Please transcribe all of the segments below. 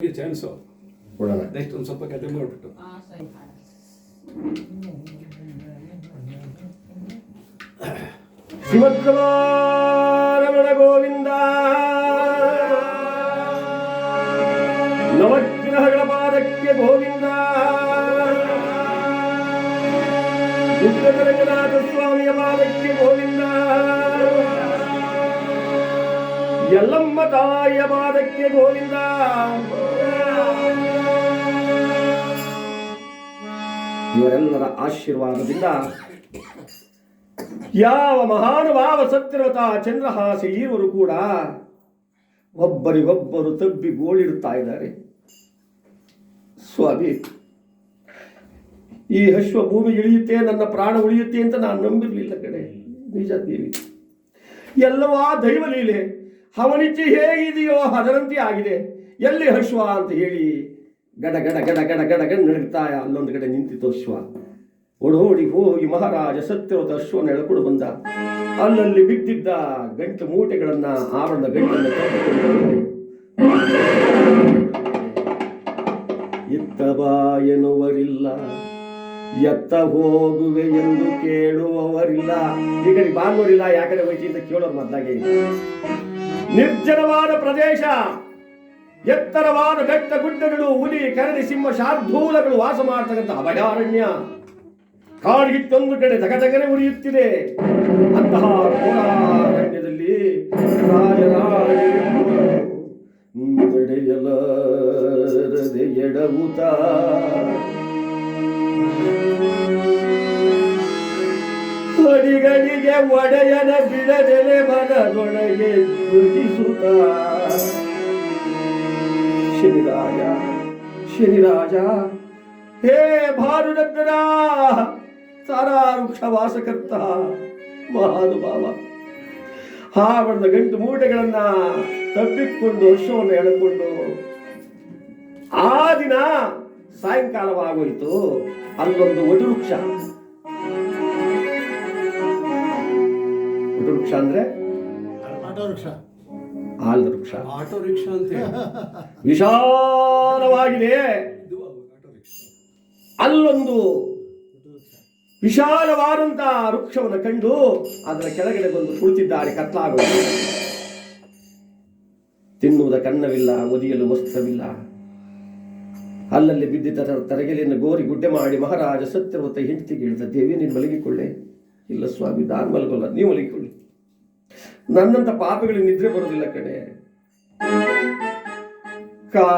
Chance ಕೊಡೋಣ. Next ಒಂದು ಸ್ವಲ್ಪ ಕತೆ ಮಾಡಿಬಿಟ್ಟು ಶಿವದ್ರಮಾರಮಣ ಗೋವಿಂದ ನವಗ್ರಹಗಳ ಪಾದಕ್ಕೆ ಗೋವಿಂದ ದುರ್ಗದರಂಗನಾಥ ಸ್ವಾಮಿಯ ಪಾದಕ್ಕೆ ಗೋವಿಂದ ಯಲ್ಲಮ್ಮ ತಾಯಿಯ ಪಾದಕ್ಕೆ ಗೋವಿಂದ ಇವರೆಲ್ಲರ ಆಶೀರ್ವಾದದಿಂದ ಯಾವ ಮಹಾನುಭಾವ ಸತ್ಯವ್ರತ ಚಂದ್ರಹಾಸಿ ಇವರು ಕೂಡ ಒಬ್ಬರಿಗೊಬ್ಬರು ತಬ್ಬಿ ಗೋಳಿಡುತ್ತಾ ಇದ್ದಾರೆ. ಸ್ವಾಮಿ, ಈ ಅಶ್ವ ಭೂಮಿ ಇಳಿಯುತ್ತೆ, ನನ್ನ ಪ್ರಾಣ ಉಳಿಯುತ್ತೆ ಅಂತ ನಾನು ನಂಬಿರಲಿಲ್ಲ ಕಡೆ. ನಿಜ ದೇವಿ, ಎಲ್ಲವೂ ದೈವ ಲೀಲೆ. ಅವನಿಚ್ಛೆ ಹೇಗಿದೆಯೋ ಅದರಂತೆ ಆಗಿದೆ. ಎಲ್ಲಿ ಅಶ್ವ ಅಂತ ಹೇಳಿ ಗಡ ಗಡ ಗಡ ಗಡ ಗಡ ಗಡ ನಡುತ್ತಾ ಅಲ್ಲೊಂದು ಕಡೆ ನಿಂತಿತ್ತು ಅಶ್ವ. ಓಡೋಡಿ ಹೋಗಿ ಮಹಾರಾಜ ಸತ್ಯವ್ರತ ಅಶ್ವನ ಎಳ್ಕೊಂಡು ಬಂದ. ಅಲ್ಲಲ್ಲಿ ಬಿದ್ದಿದ್ದ ಗಂಟು ಮೂಟೆಗಳನ್ನ, ಆವರಣದ ಗಂಟನ್ನು ತೆಗೆದುಕೊಂಡು ಇತ್ತ ಬಾ ಎನ್ನುವರಿಲ್ಲ, ಎತ್ತ ಹೋಗುವೆ ಎಂದು ಕೇಳುವವರಿಲ್ಲ. ಈ ಕಡೆ ಬಾಂಧವರಿಲ್ಲ, ಯಾಕಡೆ ಹೋಯ್ತಿ ಅಂತ ಕೇಳೋರು ಮೊದಲಾಗೆ. ನಿರ್ಜನವಾದ ಪ್ರದೇಶ, ಎತ್ತರವಾದ ಬೆಟ್ಟ ಗುಡ್ಡಗಳು, ಹುಲಿ ಕರಡಿ ಸಿಂಹ ಶಾರ್ದೂಲಗಳು ವಾಸ ಮಾಡತಕ್ಕಂಥ ಅಭಯಾರಣ್ಯ. ಕಾಡ್ಗಿತ್ತೊಂದು ಕಡೆ ಧಗಧಗನೆ ಉರಿಯುತ್ತಿದೆ. ಅಂತಹ ಘೋರಾರಣ್ಯದಲ್ಲಿ ನಡೆಯಲಾರದೆ ಎಡವುತ್ತ ಹರಿಗಳಿಗೆ ಒಡೆಯನ ಬಿಡದೆಲೆ ಮನದೊಳಗೆ ದುಃಖಿಸುತ್ತ ಶನಿರಾಜ ಶನಿರಾಜ ಹೇ ಭಾನುನಂದನ ತಾರಾ ವೃಕ್ಷ ವಾಸಕರ್ತ ಮಹಾನುಭಾವ, ಆವರಣದ ಗಂಟು ಮೂಟೆಗಳನ್ನ ತಬ್ಬಿಕೊಂಡು ಅಶ್ವವನ್ನು ಎಳೆದುಕೊಂಡು ಆ ದಿನ ಸಾಯಂಕಾಲವಾಗೋಯ್ತು. ಅಲ್ಲೊಂದು ವಟವೃಕ್ಷ. ವಟವೃಕ್ಷ ಅಂದ್ರೆ ಆಲದ ವೃಕ್ಷ, ಆಟೋ ರಿಕ್ಷಾ ಅಂತ ವಿಶಾಲವಾಗಿದೆ. ಅಲ್ಲೊಂದು ವಿಶಾಲವಾದಂತಹ ವೃಕ್ಷವನ್ನು ಕಂಡು ಅದರ ಕೆಳಗಡೆ ಬಂದು ಕುಳಿತಿದ್ದಾರೆ. ಕತ್ಲಾಗೋದು, ತಿನ್ನುವುದ ಕನ್ನವಿಲ್ಲ, ಒದಿಯಲು ವಸ್ತ್ರವಿಲ್ಲ. ಅಲ್ಲಲ್ಲಿ ಬಿದ್ದಿದ್ದ ತರಗೆಲೆಯನ್ನು ಗೋರಿ ಗುಡ್ಡೆ ಮಾಡಿ ಮಹಾರಾಜ ಸತ್ಯವ್ರತ ಹೆಂಡತಿಗೆ ಹೇಳಿದ, ದೇವಿ ನೀನು ಮಲಗಿಕೊಳ್ಳೆ. ಇಲ್ಲ ಸ್ವಾಮಿ, ನಾನು ಮಲಗೋಲ್ಲ, ನೀವು ಮಲಗಿಕೊಳ್ಳಿ. ನನ್ನಂತ ಪಾಪಿಗಳಿಗೆ ನಿದ್ರೆ ಬರೋದಿಲ್ಲ ಕಡೆ. ಕಾಮದ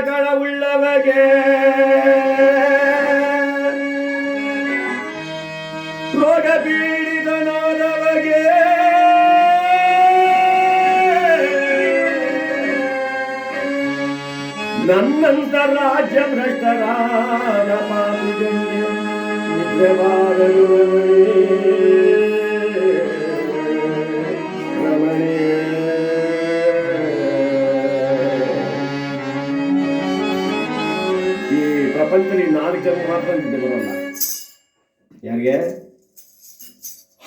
ಕಳವುಳ್ಳವಗೆ ರೋಗ ಪೀಡಿತನಾದವಗೆ ನನ್ನಂತ ರಾಜ್ಯ ಭ್ರಷ್ಟರಾದ ಪಾಪಿಗಳಿಗೆ ನಿದ್ರೆ ಬಾರದು ರಮಣೆ. ಈ ಪ್ರಪಂಚದಲ್ಲಿ 4 ಜನ ಮಾತ್ರ ನಿದ್ದೆ ಬರೋಲ್ಲ. ಯಾರಿಗೆ?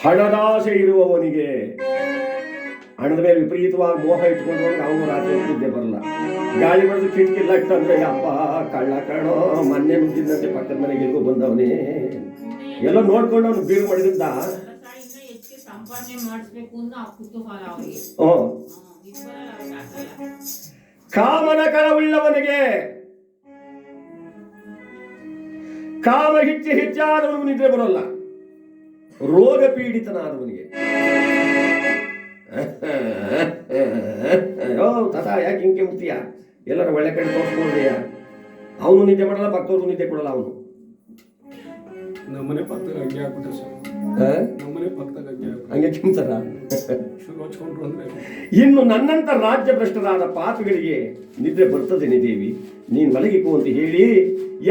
ಹಣದಾಸೆ ಇರುವವನಿಗೆ. ಹಣದ ಮೇಲೆ ವಿಪರೀತವಾಗಿ ಮೋಹ ಇಟ್ಕೊಂಡವನಿಗೆ ಅವನು ರಾತ್ರಿ ನಿದ್ದೆ ಬರಲ್ಲ. ಗಾಳಿ ಬರೆದು ಕಿಟಕಿ ಲಟ್ ಅಂದ್ರೆ ಅಪ್ಪ ಕಳ್ಳ ಕಳ್ಳೋ ಮೊನ್ನೆ ನುಗ್ಗಿದ್ದಂತೆ ಪಕ್ಕದ ಮನೆಗೆ ಎಲ್ಗೋ ಬಂದವನೇ ಎಲ್ಲ ನೋಡ್ಕೊಂಡು ಅವನು ಬೀರು ಮಾಡಿದ್ದ. ಕಾಮನ ಕಳವುಳ್ಳವನಿಗೆ, ಕಾಮ ಹೆಚ್ಚಾದವನಿಗೂ ನಿದ್ರೆ ಬರೋಲ್ಲ. ರೋಗ ಪೀಡಿತನಾದವನಿಗೆ ತಥಾ ಯಾಕೆ ಹಿಂಗೆ ಮುಕ್ತಿಯ, ಎಲ್ಲರ ಒಳ್ಳೆ ಕಡೆ ತೋರಿಸ್ಕೊಂಡ್ರಿಯ. ಅವನು ನಿದ್ದೆ ಮಾಡಲ್ಲ, ಪಕ್ಕದವ್ರಿಗೂ ನಿದ್ದೆ ಕೊಡಲ್ಲ. ಅವನು ನಮ್ಮನೆ ಪಕ್ಕದಾಗ ಹಂಗೆ ಆಗ್ಬಿಟ್ಟೆ ಸರ್. ನಮ್ಮನೆ ಪಕ್ಕದಾಗ ಹಂಗೆ ಚಿಂತಾರ ಶುರು ಹಚ್ಕೊಂಡ್ರು ಅಂದ್ರೆ. ಇನ್ನು ನನ್ನಂತ ರಾಜ್ಯ ಭ್ರಷ್ಟರಾದ ಪಾಪಿಗಳಿಗೆ ನಿದ್ರೆ ಬರ್ತದೇನೆ ದೇವಿ, ನೀನು ಮಲಗಿಕೋ ಅಂತ ಹೇಳಿ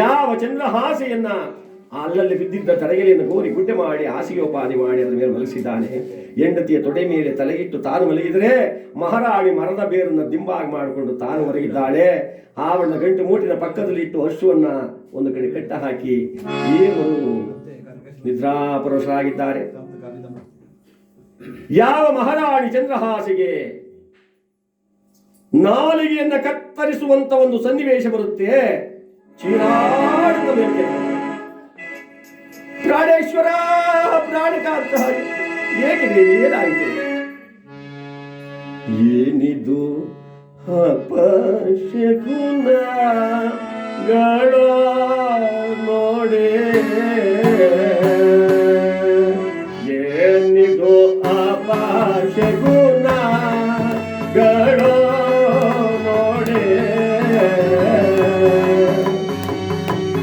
ಯಾವ ಚಂದ್ರಹಾಸೆಯನ್ನ ಅಲ್ಲಲ್ಲಿ ಬಿದ್ದಿದ್ದ ತರಗೆಲೆಯನ್ನು ಗೋರಿ ಗುಡ್ಡೆ ಮಾಡಿ ಹಾಸಿಗೆಯೋಪಾದಿ ಮಾಡಿ ಅದರ ಮೇಲೆ ಮಲಗಿಸಿದ್ದಾನೆ. ಹೆಂಡತಿಯ ತೊಡೆ ಮೇಲೆ ತಲೆಗಿಟ್ಟು ತಾನು ಮಲಗಿದರೆ ಮಹಾರಾಣಿ ಮರದ ಬೇರನ್ನು ದಿಂಬಾಗಿ ಮಾಡಿಕೊಂಡು ತಾನು ಹೊರಗಿದ್ದಾಳೆ. ಆವರಣ ಗಂಟು ಮೂಟಿನ ಪಕ್ಕದಲ್ಲಿ ಇಟ್ಟು ಹಸುವನ್ನ ಒಂದು ಕಡೆ ಕಟ್ಟ ಹಾಕಿ ಏವರು ನಿದ್ರಾಪರವಶರಾಗಿದ್ದಾರೆ. ಯಾವ ಮಹಾರಾಣಿ ಚಂದ್ರಹಾಸಿಗೆ ನಾಲಿಗೆಯನ್ನ ಕತ್ತರಿಸುವಂತ ಒಂದು ಸನ್ನಿವೇಶ ಬರುತ್ತೆ. ಚೀರಾಡುತ್ತ ಬೇಕೆ ಪ್ರಾಣೇಶ್ವರ ಪ್ರಾಣಕಾಂತ ಹೇಗಿದೆ, ಏನಾಯಿತು? ಏನಿದು ಅಪಶಕುನಗಳ ನೋಡೆ, ಏನಿದು ಅಪಶಕುನಗಳ ನೋಡೆ,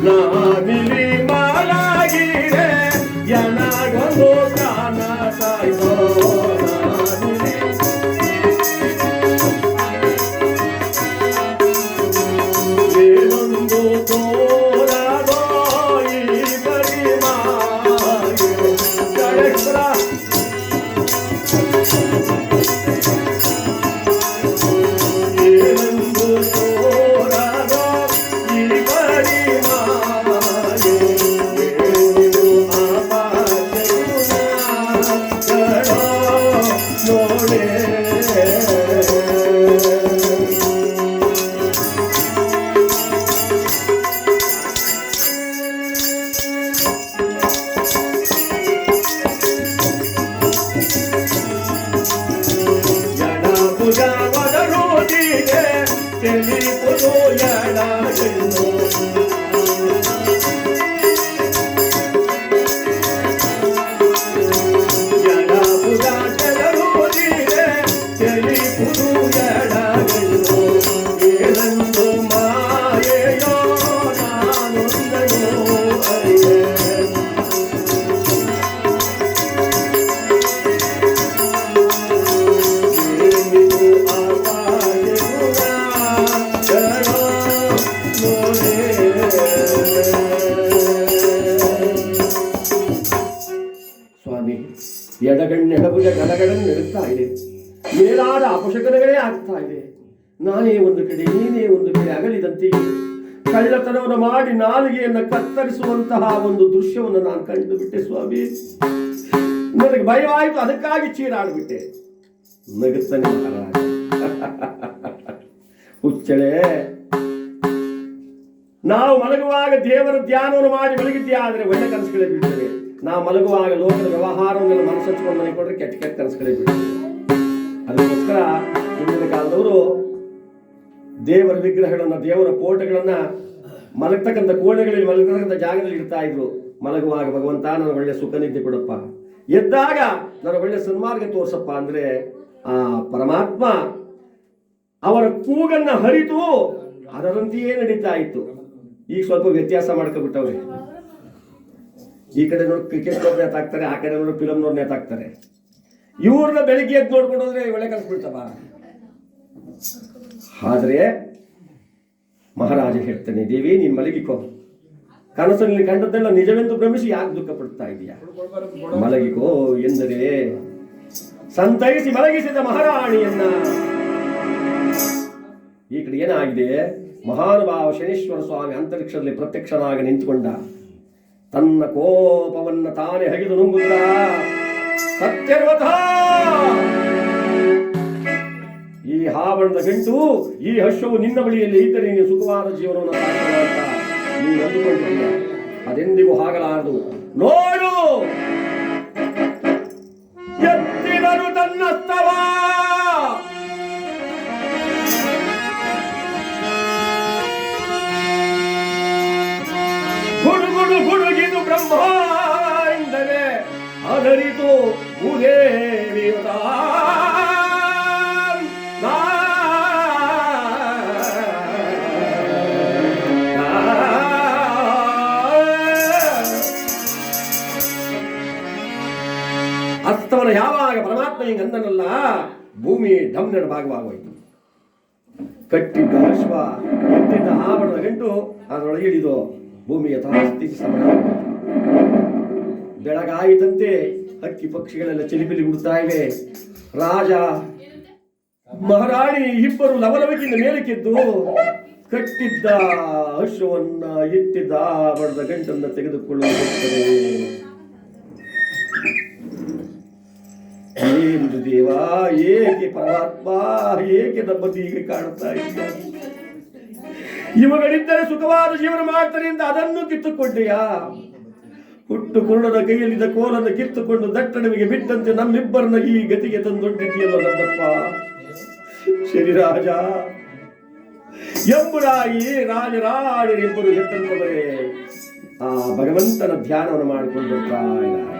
ನಾವಿಲಿ ಮಲಗಿರೆ ಎನಗೊಂದು ಪ್ರಾಣ ಸಾಯ್ತೋ, ಏನೊಂದು ತೋರದೋ ಈ ಪರಿಮಾಯ ಗಣೇಶ್ವರ. ಏನೊಂದು ತೋರದೋ ಈ ಪರಿಮಾಯ, ಏನಿದು ಅಪಶಕುನಗಳ ನೋಡೆ. ತಿಳಿಪುದು ಎಡಗೆಂದು, ಎಡಬುಡ ಕೆಳರುವುದಿದೆ ತಿಳಿಪುದು ಎಡಗೆಂದು, ಏನಂದು ಮಾಯೆಯೋ ನಾನೊಂದನು ಅರಿಯೆ. ಸ್ವಾಮಿ, ಎಡಗಣ್ಣೆಡಬುಜ ಗಲಗಡನ್ನು ನಡುತ್ತಾ ಇದೆ. ಮೇಲಾದ ಅಪಶಕನಗಳೇ ಆಗ್ತಾ ಇದೆ. ನಾನೇ ಒಂದು ಕಡೆ ನೀನೇ ಒಂದು ಕಡೆ ಅಗಲಿದಂತೆ ಕಳ್ಳತನವನ್ನು ಮಾಡಿ ನಾಲಿಗೆಯನ್ನು ಕತ್ತರಿಸುವಂತಹ ಒಂದು ದೃಶ್ಯವನ್ನು ನಾನು ಕಂಡು ಬಿಟ್ಟೆ ಸ್ವಾಮಿ. ನನಗೆ ಭಯವಾಯಿತು, ಅದಕ್ಕಾಗಿ ಚೀರಾಡಿಬಿಟ್ಟೆ. ನಗುತ್ತಾನೆ ಮಹಾರಾಜ. ಹುಚ್ಚಳೆ, ನಾವು ಮಲಗುವಾಗ ದೇವರ ಧ್ಯಾನವನ್ನು ಮಾಡಿ ಮಲಗಿದ್ಯಾ ಆದರೆ ಒಳ್ಳೆ ಕನಸುಗಳೇ ಬೀಳ್ತವೆ. ನಾವು ಮಲಗುವಾಗ ಲೋಕದ ವ್ಯವಹಾರವನ್ನೆಲ್ಲ ಮನಸ್ಸಚ್ಕೊಂಡು ಮನೆ ಕೊಟ್ಟರೆ ಕೆಟ್ಟ ಕೆಟ್ಟ ಕನಸುಗಳೇ ಬೀಳ್ತವೆ. ಅದಕ್ಕೋಸ್ಕರ ಹಿಂದಿನ ಕಾಲದವರು ದೇವರ ವಿಗ್ರಹಗಳನ್ನ, ದೇವರ ಫೋಟೋಗಳನ್ನ ಮಲಗ್ತಕ್ಕಂಥ ಕೋಣೆಗಳಲ್ಲಿ, ಮಲಗತಕ್ಕಂಥ ಜಾಗದಲ್ಲಿ ಇಡ್ತಾ ಇದ್ರು. ಮಲಗುವಾಗ ಭಗವಂತ ನನಗೆ ಒಳ್ಳೆ ಸುಖ ನಿದ್ದೆ ಕೊಡಪ್ಪ, ಎದ್ದಾಗ ನನಗೆ ಒಳ್ಳೆ ಸನ್ಮಾರ್ಗ ತೋರ್ಸಪ್ಪ ಅಂದ್ರೆ ಆ ಪರಮಾತ್ಮ ಅವರ ಕೂಗನ್ನ ಹರಿತು ಅದರಂತೆಯೇ ನಡೀತಾ ಇತ್ತು. ಈಗ ಸ್ವಲ್ಪ ವ್ಯತ್ಯಾಸ ಮಾಡ್ಕೊಬಿಟ್ಟವ್ರೆ. ಈ ಕಡೆ ನೋಡಿ ಕ್ರಿಕೆಟ್ ನೋಡ್ ನೇತಾಕ್ತಾರೆ, ಆ ಕಡೆ ನೋಡಿ ಫಿಲಮ್ ನೋಡ್ ನೇತಾಕ್ತಾರೆ. ಇವ್ರನ್ನ ಬೆಳಿಗ್ಗೆ ಎದ್ದು ನೋಡ್ಕೊಂಡು ಹೋದ್ರೆ ಒಳ್ಳೆ ಕನಸು ಬಿಡ್ತವ. ಆದ್ರೆ ಮಹಾರಾಜ ಹೇಳ್ತಾನೆ, ದೇವಿ ನೀನ್ ಮಲಗಿಕೋ, ಕನಸಲ್ಲಿ ಕಂಡದ್ದೆಲ್ಲ ನಿಜವೆಂದು ಭ್ರಮಿಸಿ ಯಾಕೆ ದುಃಖ ಪಡ್ತಾ ಇದೀಯ, ಮಲಗಿಕೋ ಎಂದರೆ ಸಂತೈಸಿ ಮಲಗಿಸಿದ ಮಹಾರಾಣಿಯನ್ನ. ಈ ಕಡೆ ಏನಾಗಿದೆ, ಮಹಾನುಭಾವ ಶನೀಶ್ವರ ಸ್ವಾಮಿ ಅಂತರಿಕ್ಷದಲ್ಲಿ ಪ್ರತ್ಯಕ್ಷನಾಗಿ ನಿಂತುಕೊಂಡ. ತನ್ನ ಕೋಪವನ್ನ ತಾನೇ ಹಗಿದು ನುಂಗುತ್ತ, ಸತ್ಯರ್ವಥ ಈ ಹಾವಣದ ಗಂಟು, ಈ ಹರ್ಷವು ನಿನ್ನ ಬಳಿಯಲ್ಲಿ ಇದ್ದರೆ ನೀನು ಸುಖವಾದ ಜೀವನವನ್ನು ಸಾಗಿಸುವ ಅಂತ ನೀನು ಅಂದುಕೊಂಡಿದ್ದೀಯ. ಅದೆಂದಿಗೂ ಆಗಲಾರದು. ನೋಡು, ಎತ್ತಿದರು ತನ್ನಸ್ತವ, ಗುಡುಗುಡು ಗುಡುಗಿದು ಬ್ರಹ್ಮಾಂಡವೇ ಅದರಿತು ಭೂದೇವಿಯುತ. ಅಸ್ತವನ ಯಾವಾಗ ಪರಮಾತ್ಮ ಹಿಂಗ ಅಂದನಲ್ಲ, ಭೂಮಿ ಢಮ್ನಡ ಭಾಗವಾಗೋಯ್ತು. ಕಟ್ಟಿದ್ದ ಅಶ್ವ, ಕಟ್ಟಿದ್ದ ಆಭರಣದ ಗಂಟು ಅದರೊಳಗೆ ಹಿಡಿದು ಭೂಮಿಯ ಯಥಾಸ್ಥಿತಿ ಸಮಯ. ಬೆಳಗಾಯಿತಂತೆ ಹಕ್ಕಿ ಪಕ್ಷಿಗಳೆಲ್ಲ ಚಿಲಿಪಿಲಿ ಉಡ್ತಾ ಇವೆ. ರಾಜ ಮಹಾರಾಣಿ ಇಬ್ಬರು ಲವಲವಿಕೆಯಿಂದ ಮೇಲಕ್ಕೆದ್ದು ಕಟ್ಟಿದ್ದ ಅಶ್ವವನ್ನ ಇಟ್ಟಿದ್ದ ಆಭರಣದ ಗಂಟನ್ನು ತೆಗೆದುಕೊಳ್ಳುತ್ತಾರೆ. ಏನಿದು ದೇವ, ಏಕೆ ಪರಮಾತ್ಮ, ಏಕೆ ನಮ್ಮನ್ನು ಹೀಗೆ ಕಾಣುತ್ತಾ ಇದ್ದ? ಇವುಗಳಿದ್ದರೆ ಸುಖವಾದ ಜೀವನ ಮಾಡ್ತಾರೆ ಅಂತ ಅದನ್ನು ಕಿತ್ತುಕೊಂಡೆಯಾ? ಹುಟ್ಟು ಕುರುಡನ ಕೈಯಲ್ಲಿದ್ದ ಕೋಲನ್ನು ಕಿತ್ತುಕೊಂಡು ದಟ್ಟಣವಿಗೆ ಬಿಟ್ಟಂತೆ ನಮ್ಮಿಬ್ಬರನ್ನ ಈ ಗತಿಗೆ ತಂದೊಡ್ಡಿದೆಯಲ್ಲ ನನ್ನಪ್ಪ. ಶನಿರಾಜ ಎಂಬುದಾಗಿ ರಾಜರಾಜರಿಬ್ಬರು ಎತ್ತಂತವರೇ ಆ ಭಗವಂತನ ಧ್ಯಾನವನ್ನು ಮಾಡಿಕೊಂಡು ಬರ್ತಾ ಇದ್ದಾರೆ.